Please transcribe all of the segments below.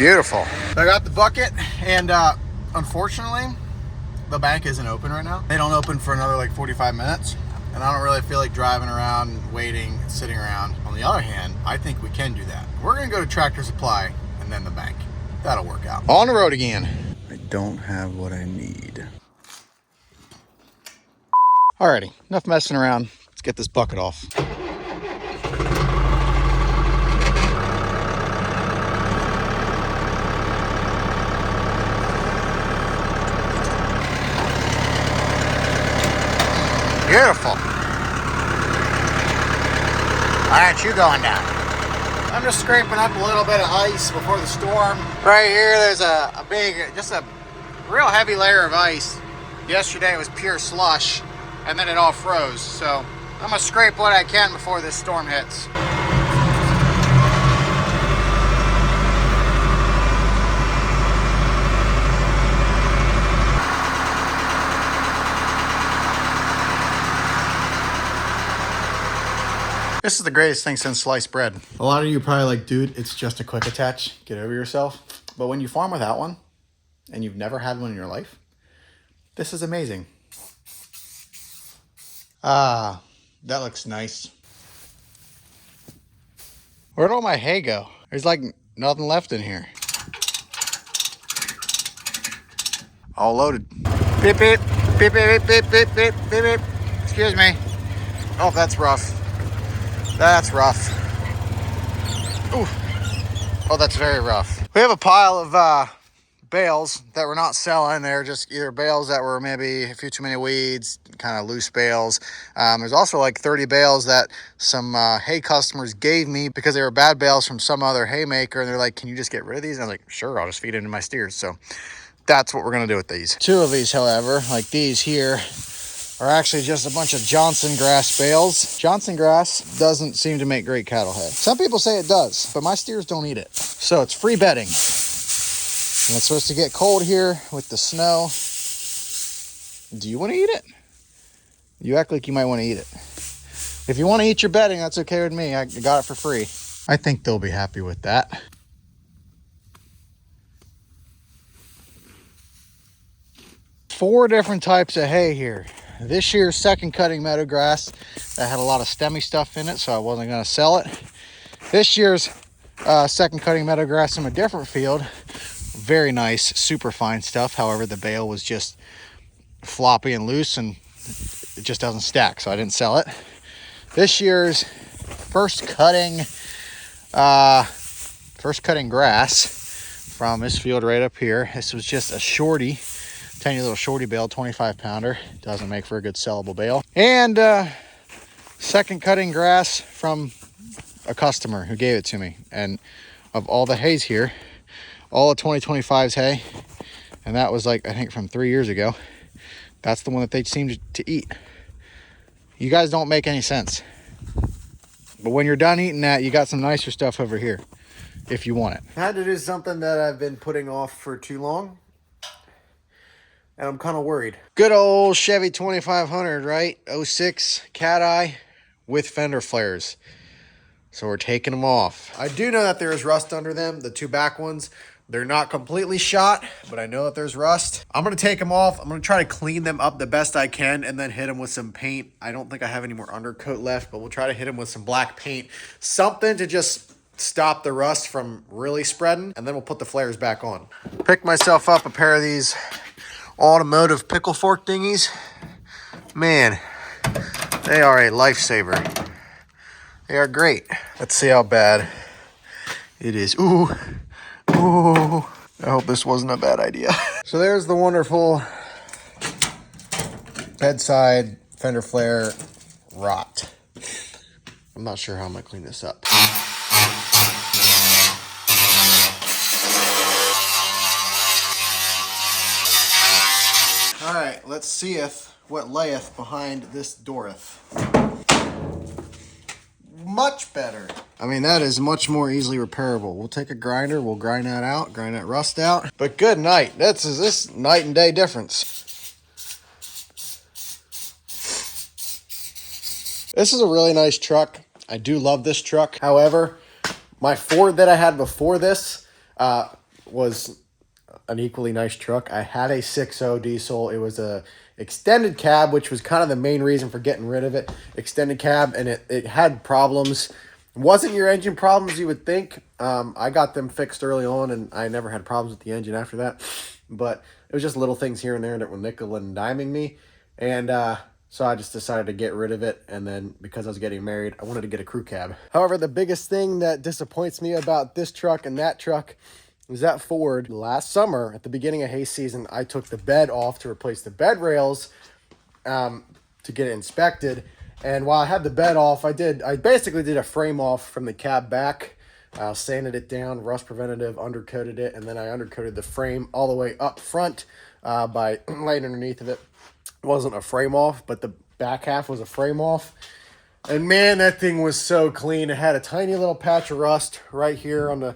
Beautiful. I got the bucket, and unfortunately, the bank isn't open right now. They don't open for another like 45 minutes, and I don't really feel like driving around, waiting, sitting around. On the other hand, I think we can do that. We're gonna go to Tractor Supply and then the bank. That'll work out. On the road again. I don't have what I need. Alrighty, enough messing around. Let's get this bucket off. Beautiful. Why aren't you going down? I'm just scraping up a little bit of ice before the storm. Right here, there's a big, just a real heavy layer of ice. Yesterday it was pure slush, and then it all froze. So I'm gonna scrape what I can before this storm hits. This is the greatest thing since sliced bread. A lot of you are probably like, dude, it's just a quick attach. Get over yourself. But when you farm without one, and you've never had one in your life, this is amazing. Ah, that looks nice. Where'd all my hay go? There's like nothing left in here. All loaded. Beep, beep, beep, beep, beep, beep, beep, beep, beep. Excuse me. Oh, that's rough. That's rough. Ooh. Oh, that's very rough. We have a pile of bales that we're not selling. They're just either bales that were maybe a few too many weeds, kind of loose bales. There's also like 30 bales that some hay customers gave me because they were bad bales from some other haymaker. And they're like, can you just get rid of these? And I was like, sure, I'll just feed it into my steers. So that's what we're going to do with these. Two of these, however, like these here, are actually just a bunch of Johnson grass bales. Johnson grass doesn't seem to make great cattle hay. Some people say it does, but my steers don't eat it. So it's free bedding. And it's supposed to get cold here with the snow. Do you want to eat it? You act like you might want to eat it. If you want to eat your bedding, that's okay with me. I got it for free. I think they'll be happy with that. Four different types of hay here. This year's second cutting meadow grass that had a lot of stemmy stuff in it, so I wasn't going to sell it. This year's second cutting meadow grass from a different field, very nice, super fine stuff. However, the bale was just floppy and loose, and it just doesn't stack, so I didn't sell it. This year's first cutting grass from this field right up here. This was just a shorty. Tiny little shorty bale, 25 pounder. Doesn't make for a good sellable bale. And second cutting grass from a customer who gave it to me. And of all the hays here, all of 2025's hay, and that was like, I think from 3 years ago, that's the one that they seemed to eat. You guys don't make any sense. But when you're done eating that, you got some nicer stuff over here, if you want it. I had to do something that I've been putting off for too long, and I'm kind of worried. Good old Chevy 2500, right? 06 cat eye with fender flares. So we're taking them off. I do know that there is rust under them, the two back ones. They're not completely shot, but I know that there's rust. I'm gonna take them off. I'm gonna try to clean them up the best I can and then hit them with some paint. I don't think I have any more undercoat left, but we'll try to hit them with some black paint. Something to just stop the rust from really spreading, and then we'll put the flares back on. Picked myself up a pair of these automotive pickle fork dinghies. Man, they are a lifesaver. They are great. Let's see how bad it is. Ooh, ooh. I hope this wasn't a bad idea. So there's the wonderful bedside fender flare rot. I'm not sure how I'm gonna clean this up. All right, let's seeth what layeth behind this dooreth. Much better. I mean, that is much more easily repairable. We'll take a grinder, we'll grind that out, grind that rust out. But good night. This night and day difference. This is a really nice truck. I do love this truck. However, my Ford that I had before this was an equally nice truck. I had a 6.0 diesel. It was a extended cab, which was kind of the main reason for getting rid of it. Extended cab, and it had problems. It wasn't your engine problems you would think. I got them fixed early on, and I never had problems with the engine after that. But it was just little things here and there that were nickel and diming me. And so I just decided to get rid of it. And then because I was getting married, I wanted to get a crew cab. However, the biggest thing that disappoints me about this truck and that truck was that Ford last summer at the beginning of hay season, I took the bed off to replace the bed rails to get it inspected. And while I had the bed off, I basically did a frame off from the cab back, sanded it down, rust preventative, undercoated it, and then I undercoated the frame all the way up front by laying underneath of it. It wasn't a frame off, but the back half was a frame off. And man, that thing was so clean. It had a tiny little patch of rust right here on the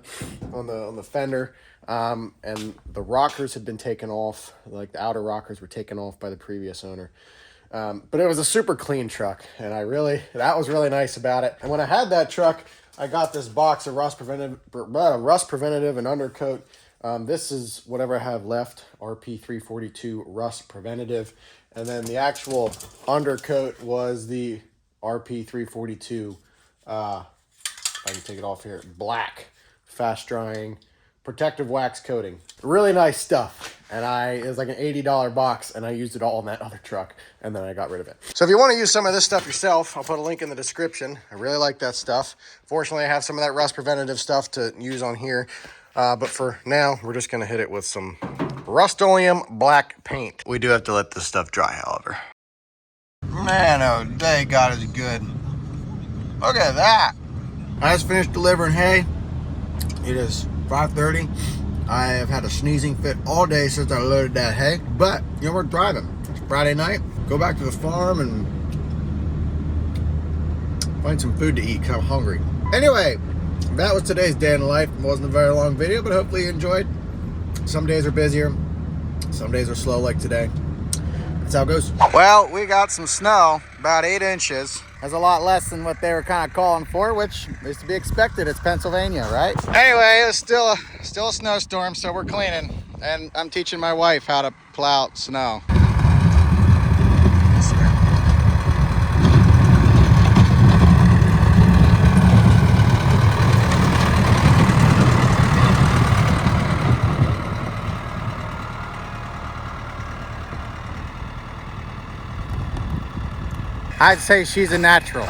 fender, and the rockers had been taken off. Like the outer rockers were taken off by the previous owner. But it was a super clean truck, and that was really nice about it. And when I had that truck, I got this box of rust preventative and undercoat. This is whatever I have left, RP 342 rust preventative, and then the actual undercoat was the RP 342. If I can take it off here, black, fast drying, protective wax coating. Really nice stuff. And it was like an $80 box, and I used it all in that other truck, and then I got rid of it. So if you want to use some of this stuff yourself, I'll put a link in the description. I really like that stuff. Fortunately, I have some of that rust preventative stuff to use on here. But for now, we're just going to hit it with some Rust-Oleum black paint. We do have to let this stuff dry, however. Man, oh, day God is good. Look at that. I just finished delivering hay. It is 5:30. I have had a sneezing fit all day since I loaded that hay, but you know, we're driving. It's Friday night. Go back to the farm and find some food to eat because I'm hungry. Anyway, that was today's day in the life. It wasn't a very long video, but hopefully you enjoyed. Some days are busier, some days are slow like today. That's how it goes. Well, we got some snow, about 8 inches. That's a lot less than what they were kind of calling for, which is to be expected. It's Pennsylvania, right? Anyway, it was still a snowstorm, so we're cleaning. And I'm teaching my wife how to plow snow. I'd say she's a natural.